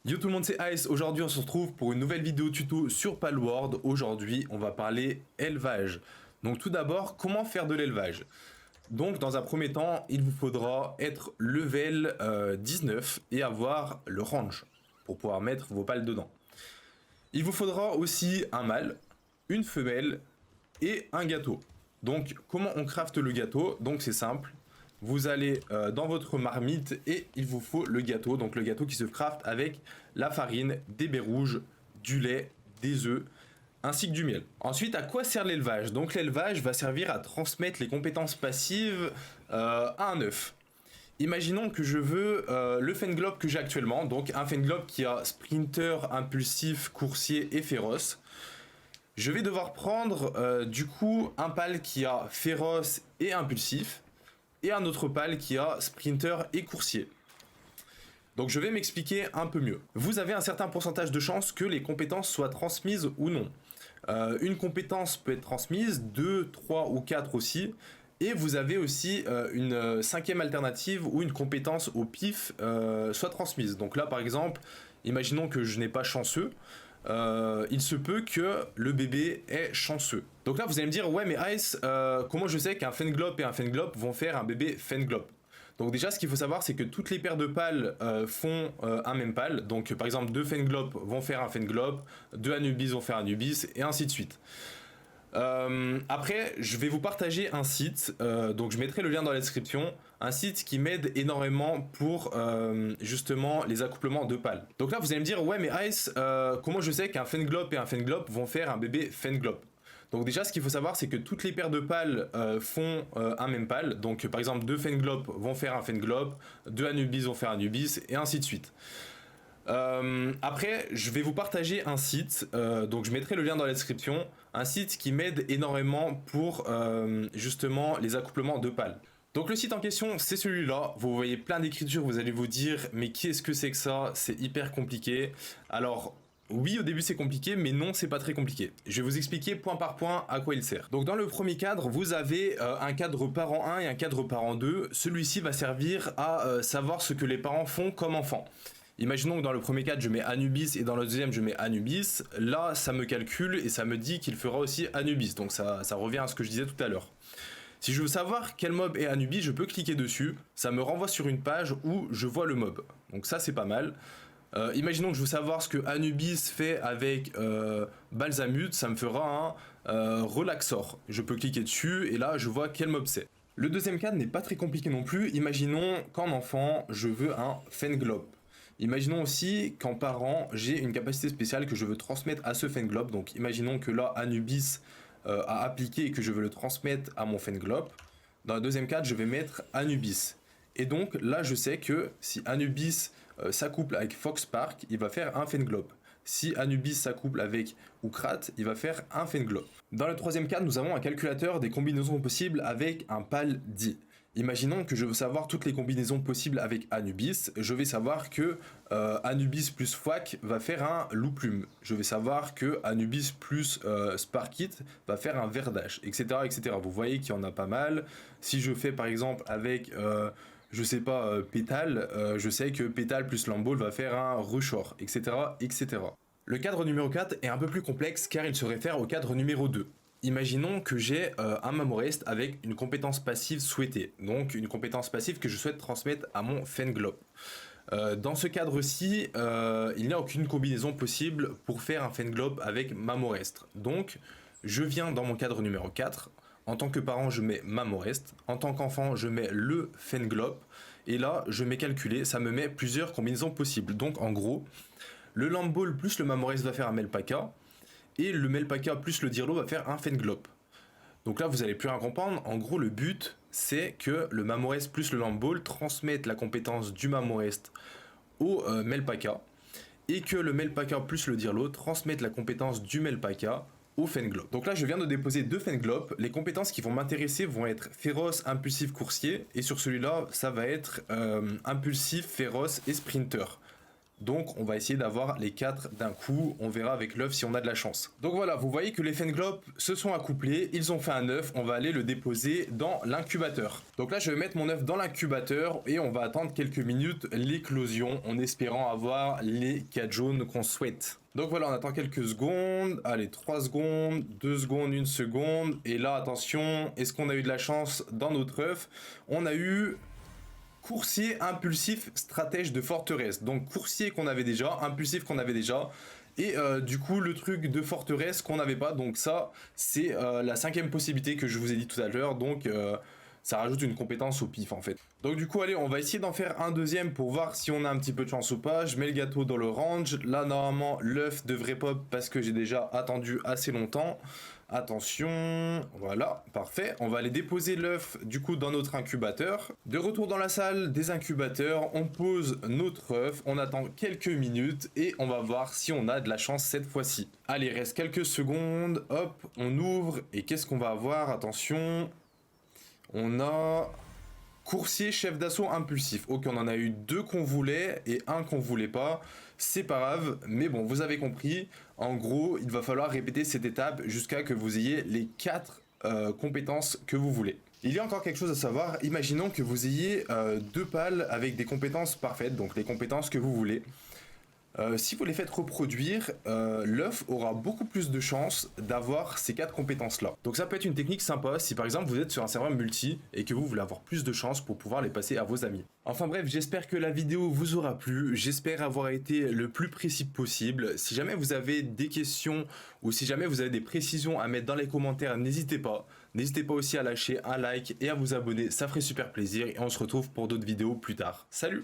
Yo tout le monde, c'est Ice. Aujourd'hui on se retrouve pour une nouvelle vidéo tuto sur Palworld. Aujourd'hui on va parler élevage. Donc tout d'abord, comment faire de l'élevage? Donc dans un premier temps, il vous faudra être level 19 et avoir le range pour pouvoir mettre vos pales dedans. Il vous faudra aussi un mâle, une femelle et un gâteau. Donc comment on crafte le gâteau? Donc c'est simple. Vous allez dans votre marmite et il vous faut le gâteau. Donc le gâteau qui se craft avec la farine, des baies rouges, du lait, des œufs, ainsi que du miel. Ensuite, à quoi sert l'élevage? Donc l'élevage va servir à transmettre les compétences passives à un œuf. Imaginons que je veux le Fenglobe que j'ai actuellement, donc un Fenglobe qui a Sprinter, Impulsif, Coursier et Féroce. Je vais devoir prendre du coup un pal qui a Féroce et Impulsif, et un autre pal qui a Sprinter et Coursier. Donc je vais m'expliquer un peu mieux. Vous avez un certain pourcentage de chances que les compétences soient transmises ou non. Une compétence peut être transmise, 2, 3 ou 4 aussi. Et vous avez aussi une cinquième alternative où une compétence au pif soit transmise. Donc là par exemple, imaginons que je n'ai pas chanceux. Il se peut que le bébé est chanceux. Donc là vous allez me dire, ouais mais Ice, comment je sais qu'un Fenglobe et un Fenglobe vont faire un bébé Fenglobe? Donc déjà ce qu'il faut savoir c'est que toutes les paires de pales font un même pal. Donc par exemple 2 Fenglobes vont faire un Fenglobe, 2 Anubis vont faire un Anubis et ainsi de suite. Après, je vais vous partager un site, donc je mettrai le lien dans la description, un site qui m'aide énormément pour justement les accouplements de pales. Donc là, vous allez me dire, ouais, mais Ice, comment je sais qu'un Fenglobe et un Fenglobe vont faire un bébé Fenglobe? Donc déjà, ce qu'il faut savoir, c'est que toutes les paires de pales font un même pal. Donc par exemple, 2 Fenglobes vont faire un Fenglobe, 2 Anubis vont faire un Anubis, et ainsi de suite. Après, je vais vous partager un site, donc je mettrai le lien dans la description, un site qui m'aide énormément pour justement les accouplements de pales. Donc le site en question, c'est celui-là. Vous voyez plein d'écritures, vous allez vous dire, mais qu'est-ce que c'est que ça? C'est hyper compliqué. Alors, oui, au début c'est compliqué, mais non, c'est pas très compliqué. Je vais vous expliquer point par point à quoi il sert. Donc dans le premier cadre, vous avez un cadre parent 1 et un cadre parent 2. Celui-ci va servir à savoir ce que les parents font comme enfants. Imaginons que dans le premier cadre je mets Anubis et dans le deuxième je mets Anubis. Là ça me calcule et ça me dit qu'il fera aussi Anubis. Donc ça revient à ce que je disais tout à l'heure. Si je veux savoir quel mob est Anubis, je peux cliquer dessus. Ça me renvoie sur une page où je vois le mob. Donc ça c'est pas mal. Imaginons que je veux savoir ce que Anubis fait avec Balsamut. Ça me fera un Relaxor. Je peux cliquer dessus et là je vois quel mob c'est. Le deuxième cadre n'est pas très compliqué non plus. Imaginons qu'en enfant je veux un Fenglobe. Imaginons aussi qu'en parent, j'ai une capacité spéciale que je veux transmettre à ce Fenglobe. Donc imaginons que là, Anubis a appliqué et que je veux le transmettre à mon Fenglobe. Dans le deuxième cadre, je vais mettre Anubis. Et donc là, je sais que si Anubis s'accouple avec Foxpark, il va faire un Fenglobe. Si Anubis s'accouple avec Ukrat, il va faire un Fenglobe. Dans le troisième cadre, nous avons un calculateur des combinaisons possibles avec un PAL 10. Imaginons que je veux savoir toutes les combinaisons possibles avec Anubis. Je vais savoir que Anubis plus Fouac va faire un Loup-Plume. Je vais savoir que Anubis plus Sparkit va faire un Verdache, etc., etc. Vous voyez qu'il y en a pas mal. Si je fais par exemple avec, je sais pas, Pétale, je sais que Pétale plus Lamball va faire un Rushor, etc., etc. Le cadre numéro 4 est un peu plus complexe car il se réfère au cadre numéro 2. Imaginons que j'ai un Mamorest avec une compétence passive souhaitée, donc une compétence passive que je souhaite transmettre à mon Fenglobe. Dans ce cadre-ci, il n'y a aucune combinaison possible pour faire un Fenglobe avec Mamorest. Donc, je viens dans mon cadre numéro 4, en tant que parent je mets Mamorest, en tant qu'enfant je mets le Fenglobe, et là je mets calculer, ça me met plusieurs combinaisons possibles. Donc en gros, le Lamball plus le Mamorest va faire un Melpaka, et le Melpaka plus le Dirlo va faire un Fenglobe. Donc là, vous allez plus rien comprendre. En gros, le but, c'est que le Mamorest plus le Lamball transmettent la compétence du Mamorest au Melpaka, et que le Melpaka plus le Dirlo transmettent la compétence du Melpaka au Fenglobe. Donc là, je viens de déposer 2 Fenglobes. Les compétences qui vont m'intéresser vont être Féroce, Impulsif, Coursier, et sur celui-là, ça va être Impulsif, Féroce et Sprinter. Donc on va essayer d'avoir les 4 d'un coup, on verra avec l'œuf si on a de la chance. Donc voilà, vous voyez que les Fenglop se sont accouplés, ils ont fait un œuf, on va aller le déposer dans l'incubateur. Donc là je vais mettre mon œuf dans l'incubateur et on va attendre quelques minutes l'éclosion en espérant avoir les 4 jaunes qu'on souhaite. Donc voilà, on attend quelques secondes, allez 3 secondes, 2 secondes, 1 seconde, et là attention, est-ce qu'on a eu de la chance dans notre œuf? On a eu coursier impulsif stratège de forteresse, donc coursier qu'on avait déjà, impulsif qu'on avait déjà, et du coup le truc de forteresse qu'on n'avait pas, donc ça c'est la 5e possibilité que je vous ai dit tout à l'heure, donc ça rajoute une compétence au pif en fait. Donc du coup allez, on va essayer d'en faire un deuxième pour voir si on a un petit peu de chance ou pas. Je mets le gâteau dans le range, là normalement l'œuf devrait pop parce que j'ai déjà attendu assez longtemps. Attention, voilà, parfait. On va aller déposer l'œuf du coup dans notre incubateur. De retour dans la salle des incubateurs, on pose notre œuf, on attend quelques minutes et on va voir si on a de la chance cette fois-ci. Allez, il reste quelques secondes, hop, on ouvre et qu'est-ce qu'on va avoir? Attention, on a coursier chef d'assaut impulsif. Ok, on en a eu 2 qu'on voulait et 1 qu'on voulait pas. C'est pas grave, mais bon, vous avez compris. En gros, il va falloir répéter cette étape jusqu'à que vous ayez les 4 compétences que vous voulez. Il y a encore quelque chose à savoir. Imaginons que vous ayez 2 pales avec des compétences parfaites, donc les compétences que vous voulez. Si vous les faites reproduire, l'œuf aura beaucoup plus de chances d'avoir ces 4 compétences là. Donc ça peut être une technique sympa si par exemple vous êtes sur un serveur multi et que vous voulez avoir plus de chances pour pouvoir les passer à vos amis. Enfin bref, j'espère que la vidéo vous aura plu, j'espère avoir été le plus précis possible. Si jamais vous avez des questions ou si jamais vous avez des précisions à mettre dans les commentaires, n'hésitez pas. N'hésitez pas aussi à lâcher un like et à vous abonner, ça ferait super plaisir et on se retrouve pour d'autres vidéos plus tard. Salut!